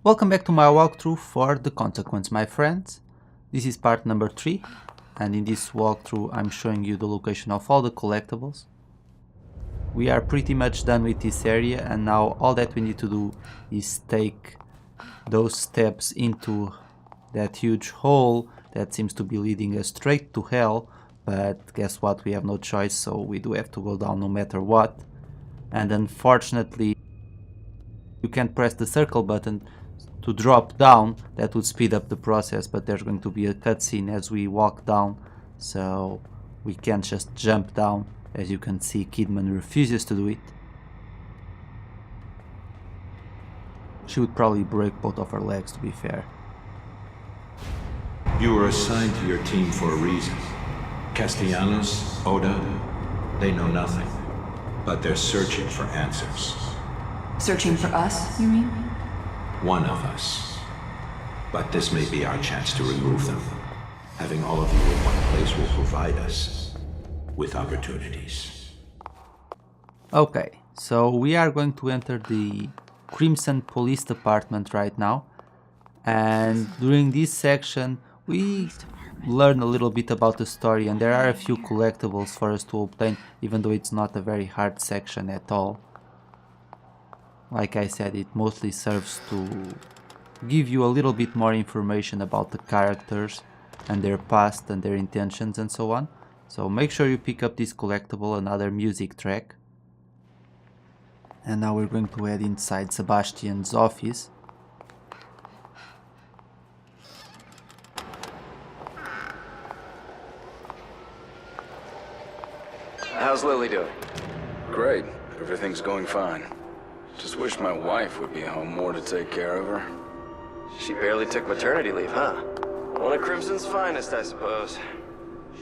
Welcome back to my walkthrough for The Consequence, my friends. This is part number 3, and in this walkthrough I'm showing you the location of all the collectibles. We are pretty much done with this area, and now all that we need to do is take those steps into that huge hole that seems to be leading us straight to hell, but guess what, we have no choice, so we do have to go down no matter what. And unfortunately you can't press the circle button to drop down. That would speed up the process, but there's going to be a cutscene as we walk down, so we can't just jump down. As you can see, Kidman refuses to do it. She would probably break both of her legs, to be fair. You were assigned to your team for a reason. Castellanos, Oda, they know nothing, but they're searching for answers. Searching for us, you mean? One of us. But this may be our chance to remove them. Having all of you in one place will provide us with opportunities. Okay, so we are going to enter the Crimson Police Department right now, and during this section we learn a little bit about the story, and there are a few collectibles for us to obtain, even though it's not a very hard section at all. Like I said, it mostly serves to give you a little bit more information about the characters and their past and their intentions and so on. So make sure you pick up this collectible, another music track. And now we're going to head inside Sebastian's office. How's Lily doing? Great. Everything's going fine. Just wish my wife would be home more to take care of her. She barely took maternity leave, huh? One of Crimson's finest, I suppose.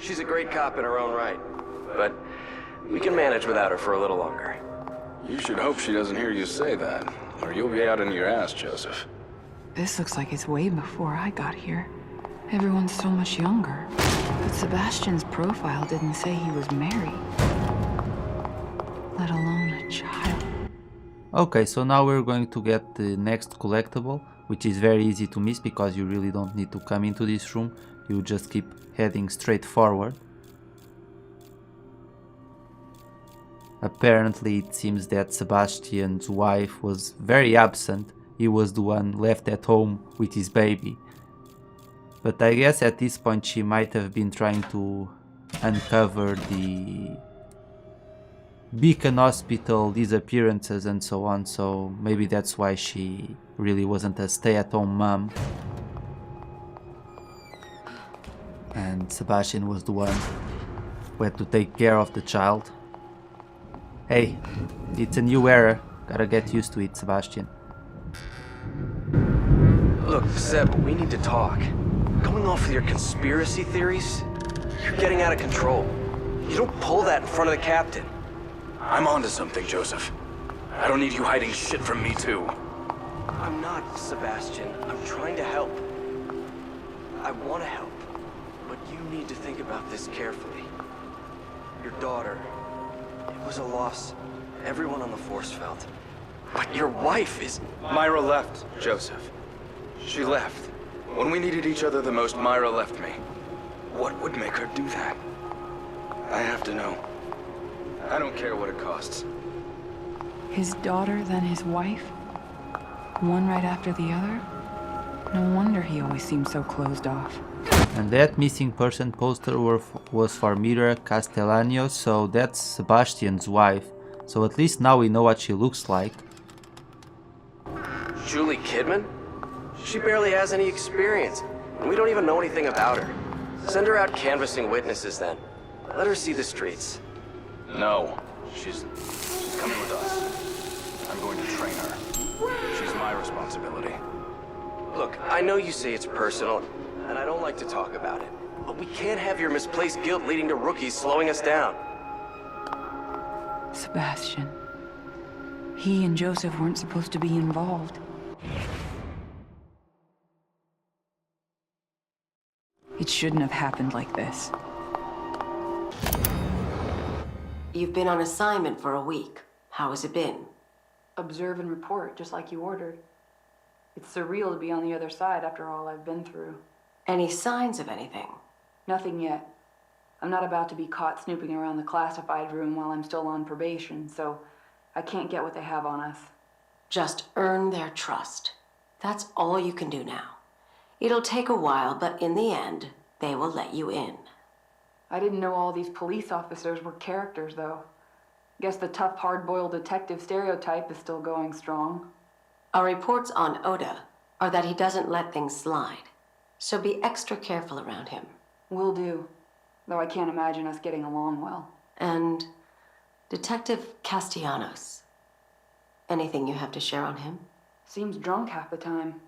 She's a great cop in her own right, but we can manage without her for a little longer. You should hope she doesn't hear you say that, or you'll be out in your ass, Joseph. This looks like it's way before I got here. Everyone's so much younger. But Sebastian's profile didn't say he was married. Let alone a child. Okay, so now we're going to get the next collectible, which is very easy to miss because you really don't need to come into this room. You just keep heading straight forward. Apparently it seems that Sebastian's wife was very absent. He was the one left at home with his baby. But I guess at this point she might have been trying to uncover the Beacon Hospital disappearances and so on, so maybe that's why she really wasn't a stay-at-home mom. And Sebastian was the one who had to take care of the child. Hey, it's a new era. Gotta get used to it, Sebastian. Look, Seb, we need to talk. Going off with your conspiracy theories, you're getting out of control. You don't pull that in front of the captain. I'm onto something, Joseph. I don't need you hiding shit from me, too. I'm not, Sebastian. I'm trying to help. I want to help. But you need to think about this carefully. Your daughter, it was a loss everyone on the force felt. But your wife is... Myra left, Joseph. She left. When we needed each other the most, Myra left me. What would make her do that? I have to know. I don't care what it costs. His daughter, then his wife? One right after the other? No wonder he always seemed so closed off. And that missing person poster was for Mira Castellanos, so that's Sebastian's wife. So at least now we know what she looks like. Julie Kidman? She barely has any experience, and we don't even know anything about her. Send her out canvassing witnesses then. Let her see the streets. No. She's coming with us. I'm going to train her. She's my responsibility. Look, I know you say it's personal, and I don't like to talk about it, but we can't have your misplaced guilt leading to rookies slowing us down. Sebastian. He and Joseph weren't supposed to be involved. It shouldn't have happened like this. You've been on assignment for a week. How has it been? Observe and report, just like you ordered. It's surreal to be on the other side after all I've been through. Any signs of anything? Nothing yet. I'm not about to be caught snooping around the classified room while I'm still on probation, so I can't get what they have on us. Just earn their trust. That's all you can do now. It'll take a while, but in the end, they will let you in. I didn't know all these police officers were characters, though. Guess the tough, hard-boiled detective stereotype is still going strong. Our reports on Oda are that he doesn't let things slide, so be extra careful around him. Will do, though I can't imagine us getting along well. And Detective Castellanos. Anything you have to share on him? Seems drunk half the time,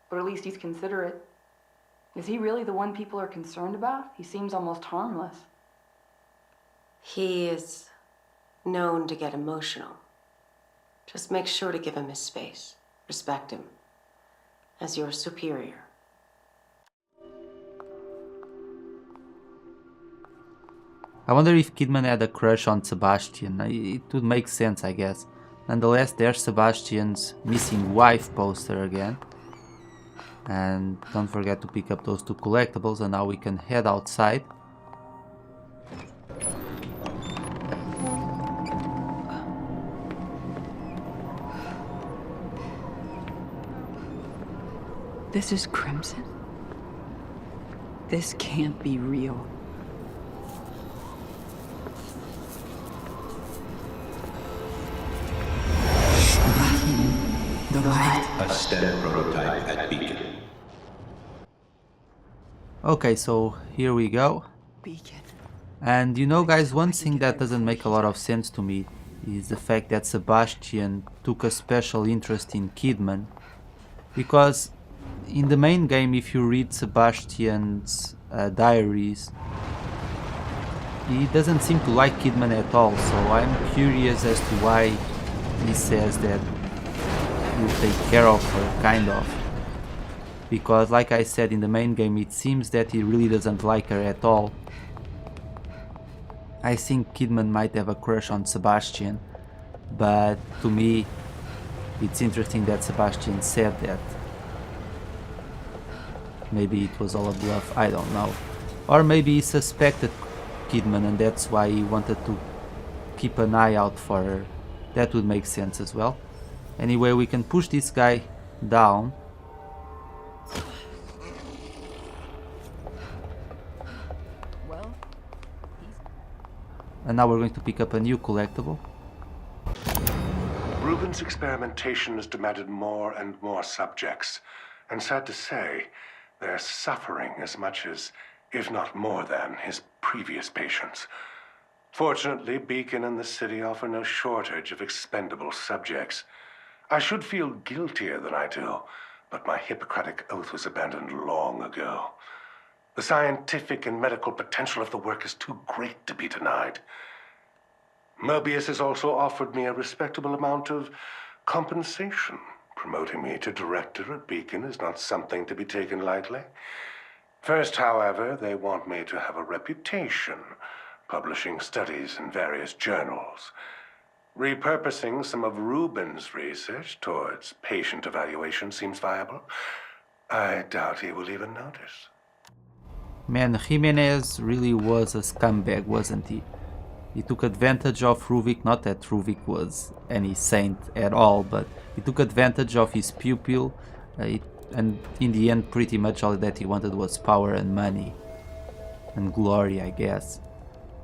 but at least he's considerate. Is he really the one people are concerned about? He seems almost harmless. He is known to get emotional. Just make sure to give him his space. Respect him. As your superior. I wonder if Kidman had a crush on Sebastian. It would make sense, I guess. Nonetheless, there's Sebastian's missing wife poster again. And don't forget to pick up those two collectibles, and now we can head outside. This is Crimson? This can't be real. The light. A STEM prototype at Beacon. Okay, so here we go. Beacon. And you know, guys, one thing that doesn't make a lot of sense to me is the fact that Sebastian took a special interest in Kidman. Because in the main game, if you read Sebastian's diaries, he doesn't seem to like Kidman at all, so I'm curious as to why he says that he'll take care of her, kind of. Because, like I said, in the main game, it seems that he really doesn't like her at all. I think Kidman might have a crush on Sebastian, but to me, it's interesting that Sebastian said that. Maybe it was all a bluff, I don't know. Or maybe he suspected Kidman and that's why he wanted to keep an eye out for her. That would make sense as well. Anyway, we can push this guy down. And now we're going to pick up a new collectible. Rubin's experimentation has demanded more and more subjects. And sad to say, they're suffering as much as, if not more than, his previous patients. Fortunately, Beacon and the city offer no shortage of expendable subjects. I should feel guiltier than I do, but my Hippocratic oath was abandoned long ago. The scientific and medical potential of the work is too great to be denied. Mobius has also offered me a respectable amount of compensation. Promoting me to director at Beacon is not something to be taken lightly. First, however, they want me to have a reputation, publishing studies in various journals. Repurposing some of Rubin's research towards patient evaluation seems viable. I doubt he will even notice. Man, Jimenez really was a scumbag, wasn't he? He took advantage of Ruvik, not that Ruvik was any saint at all, but he took advantage of his pupil, and in the end pretty much all that he wanted was power and money. And glory, I guess.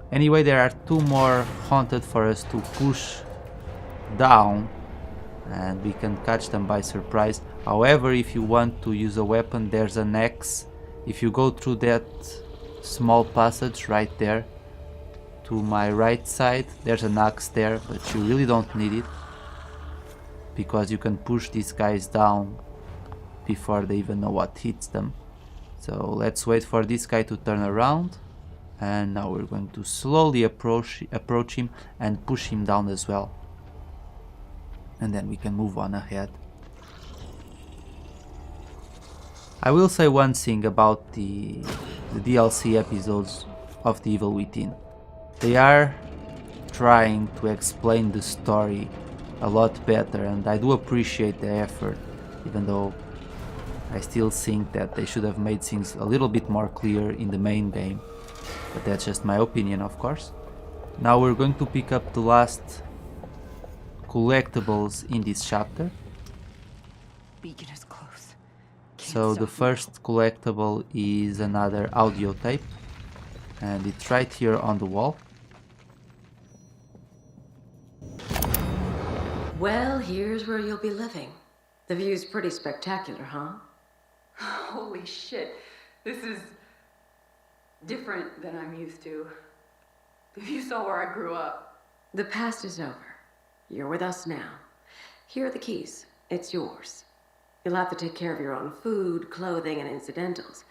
Anyway, there are two more haunted for us to push down, and we can catch them by surprise. However, if you want to use a weapon, there's an axe. If you go through that small passage right there, to my right side, there's an axe there, but you really don't need it, because you can push these guys down before they even know what hits them. So let's wait for this guy to turn around, and now we're going to slowly approach him and push him down as well, and then we can move on ahead. I will say one thing about the DLC episodes of The Evil Within. They are trying to explain the story a lot better, and I do appreciate the effort, even though I still think that they should have made things a little bit more clear in the main game, but that's just my opinion, of course. Now we're going to pick up the last collectibles in this chapter. Beacon is close. So the first collectible is another audio tape, and it's right here on the wall. Well, here's where you'll be living. The view's pretty spectacular, huh? Holy shit. This is different than I'm used to. If you saw where I grew up. The past is over. You're with us now. Here are the keys. It's yours. You'll have to take care of your own food, clothing, and incidentals.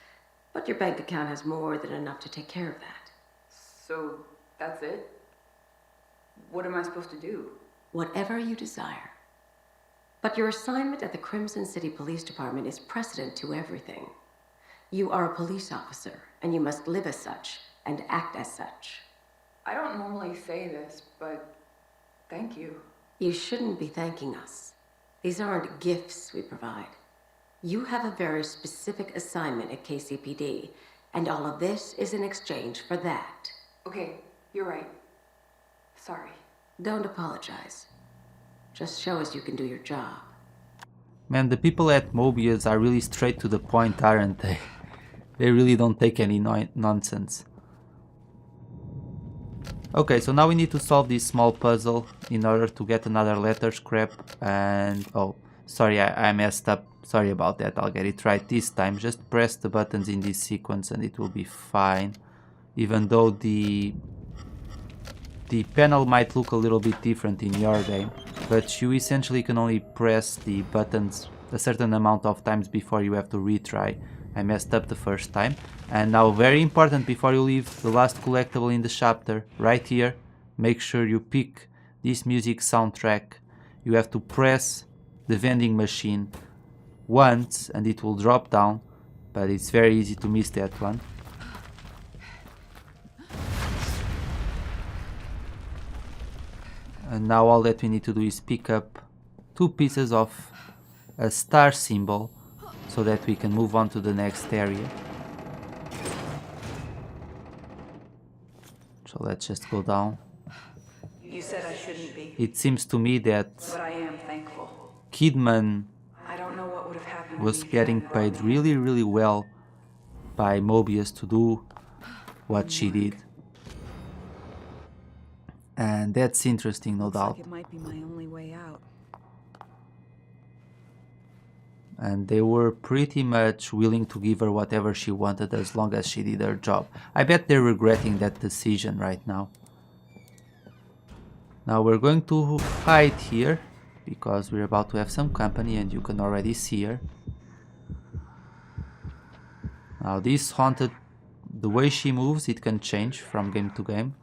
But your bank account has more than enough to take care of that. So, that's it? What am I supposed to do? Whatever you desire. But your assignment at the Crimson City Police Department is precedent to everything. You are a police officer, and you must live as such, and act as such. I don't normally say this, but thank you. You shouldn't be thanking us. These aren't gifts we provide. You have a very specific assignment at KCPD, and all of this is in exchange for that. Okay, you're right. Sorry. Don't apologize. Just show us you can do your job. Man, the people at Mobius are really straight to the point, aren't they? They really don't take any nonsense. Okay, so now we need to solve this small puzzle in order to get another letter scrap, and oh, sorry, I messed up. Sorry about that, I'll get it right this time. Just press the buttons in this sequence and it will be fine. Even though the panel might look a little bit different in your game, but you essentially can only press the buttons a certain amount of times before you have to retry. I messed up the first time. And now, very important, before you leave the last collectible in the chapter, right here, make sure you pick this music soundtrack. You have to press the vending machine once and it will drop down, but it's very easy to miss that one. And now all that we need to do is pick up 2 pieces of a star symbol so that we can move on to the next area. So let's just go down. You said I shouldn't be, It seems to me that but I am thankful. Kidman I don't know what would have happened was if you getting hadn't brought paid me. really well by Mobius to do what she did. And that's interesting, no doubt. It might be my only way out. And they were pretty much willing to give her whatever she wanted as long as she did her job. I bet they're regretting that decision right now. Now we're going to hide here because we're about to have some company and you can already see her. Now this haunted, the way she moves, it can change from game to game.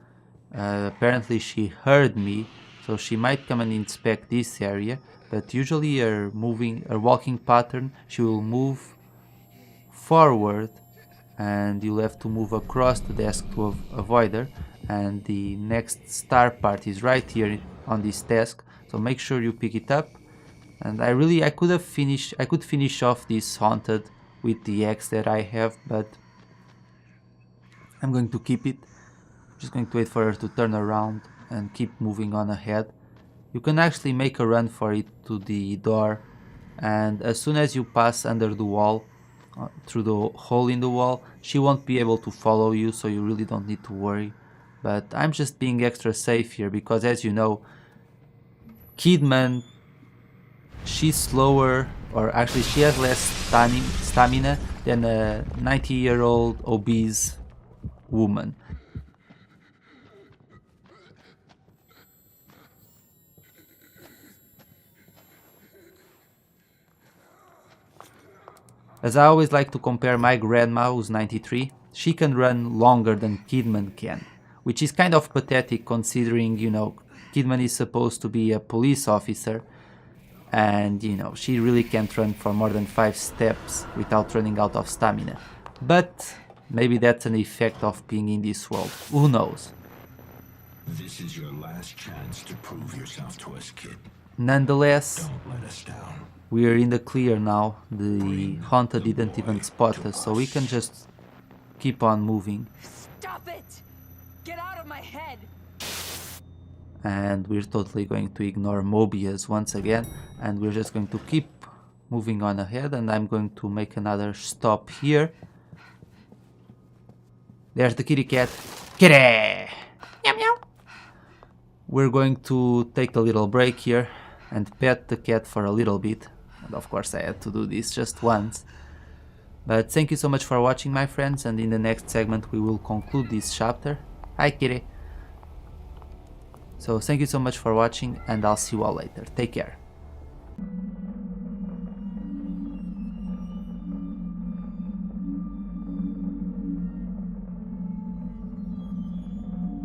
Apparently she heard me, so she might come and inspect this area, but usually her walking pattern, she will move forward and you'll have to move across the desk to avoid her, and the next star part is right here on this desk, so make sure you pick it up. And I could finish off this haunted with the axe that I have, but I'm going to keep it. Just going to wait for her to turn around and keep moving on ahead. You can actually make a run for it to the door, and as soon as you pass under the wall, through the hole in the wall, she won't be able to follow you, so you really don't need to worry. But I'm just being extra safe here because, as you know, Kidman, she's slower, or actually she has less stamina than a 90-year-old obese woman. As I always like to compare my grandma, who's 93, she can run longer than Kidman can, which is kind of pathetic considering, you know, Kidman is supposed to be a police officer, and, you know, she really can't run for more than 5 steps without running out of stamina. But maybe that's an effect of being in this world, who knows. This is your last chance to prove yourself to us, kid. Nonetheless, Don't let us down. We're in the clear now. The hunter didn't even spot us, so we can just keep on moving. Stop it! Get out of my head! And we're totally going to ignore Mobius once again, and we're just going to keep moving on ahead, and I'm going to make another stop here. There's the kitty cat. Kitty! Meow meow! We're going to take a little break here and pet the cat for a little bit. And of course I had to do this just once. But thank you so much for watching, my friends, and in the next segment we will conclude this chapter. Hi kitty! So thank you so much for watching, and I'll see you all later. Take care.